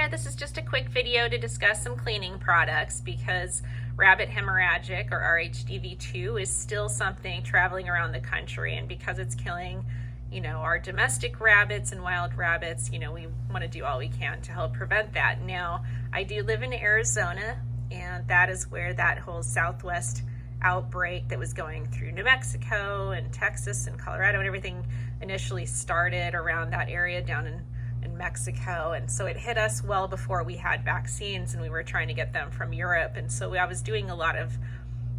there. This is just a quick video to discuss some cleaning products because rabbit hemorrhagic or RHDV2 is still something traveling around the country, and because it's killing, our domestic rabbits and wild rabbits, we want to do all we can to help prevent that. Now, I do live in Arizona, and that is where that whole Southwest outbreak that was going through New Mexico and Texas and Colorado and everything initially started around that area down in Mexico. And so it hit us well before we had vaccines, and we were trying to get them from Europe. And so I was doing a lot of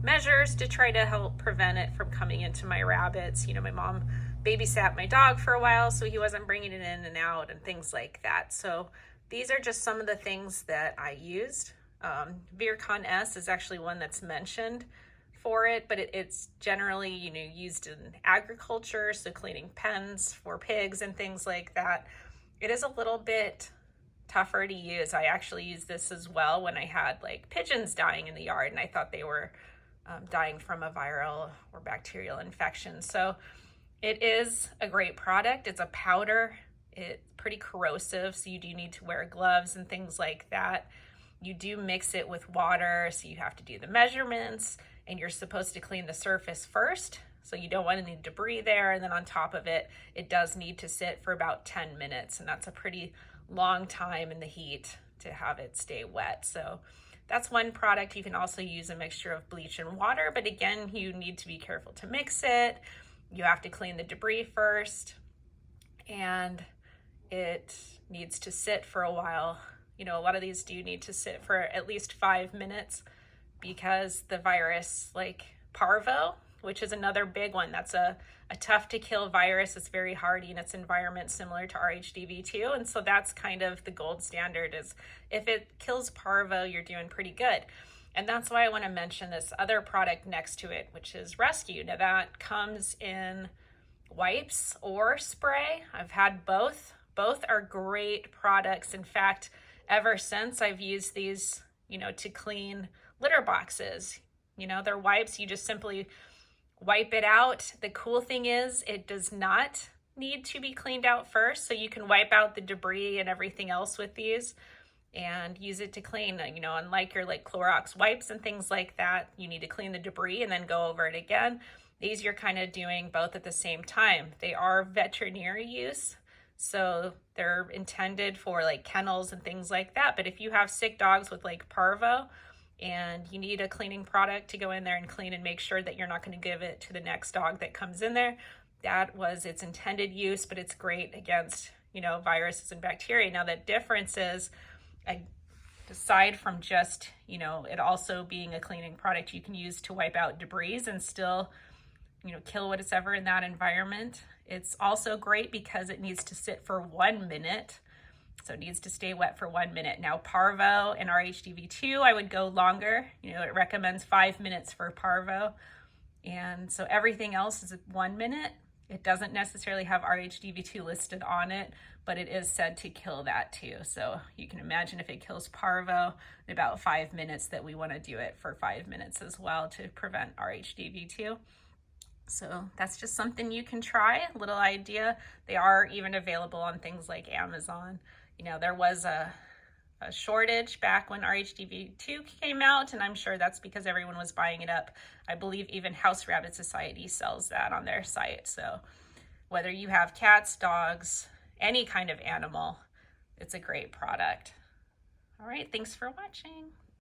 measures to try to help prevent it from coming into my rabbits. My mom babysat my dog for a while, so he wasn't bringing it in and out and things like that. So these are just some of the things that I used. Vircon S is actually one that's mentioned for it, but it's generally used in agriculture, so cleaning pens for pigs and things like that. It is a little bit tougher to use. I actually used this as well when I had pigeons dying in the yard, and I thought they were dying from a viral or bacterial infection. So it is a great product. It's a powder. It's pretty corrosive, so you do need to wear gloves and things like that. You do mix it with water, so you have to do the measurements, and you're supposed to clean the surface first. So you don't want any debris there. And then on top of it, it does need to sit for about 10 minutes. And that's a pretty long time in the heat to have it stay wet. So that's one product. You can also use a mixture of bleach and water, but again, you need to be careful to mix it. You have to clean the debris first, and it needs to sit for a while. A lot of these do need to sit for at least 5 minutes because the virus, like Parvo, which is another big one, that's a tough to kill virus. It's very hardy in its environment, similar to RHDV2. And so that's kind of the gold standard, is if it kills Parvo, you're doing pretty good. And that's why I want to mention this other product next to it, which is Rescue. Now that comes in wipes or spray. I've had both. Both are great products. In fact, ever since I've used these, to clean litter boxes, they're wipes. You just simply wipe it out. The cool thing is it does not need to be cleaned out first. So you can wipe out the debris and everything else with these and use it to clean. Unlike your Clorox wipes and things like that, you need to clean the debris and then go over it again. These you're kind of doing both at the same time. They are veterinary use, so they're intended for kennels and things like that. But if you have sick dogs with Parvo, and you need a cleaning product to go in there and clean and make sure that you're not going to give it to the next dog that comes in there, that was its intended use, but it's great against, viruses and bacteria. Now the difference is, aside from just, it also being a cleaning product you can use to wipe out debris and still, kill whatever in that environment. It's also great because it needs to sit for 1 minute. So it needs to stay wet for 1 minute. Now Parvo and RHDV2, I would go longer. It recommends 5 minutes for Parvo. And so everything else is 1 minute. It doesn't necessarily have RHDV2 listed on it, but it is said to kill that too. So you can imagine if it kills Parvo in about 5 minutes, that we want to do it for 5 minutes as well to prevent RHDV2. So that's just something you can try, a little idea. They are even available on things like Amazon. There was a shortage back when RHDV2 came out, and I'm sure that's because everyone was buying it up. I believe even House Rabbit Society sells that on their site. So whether you have cats, dogs, any kind of animal, it's a great product. All right, thanks for watching.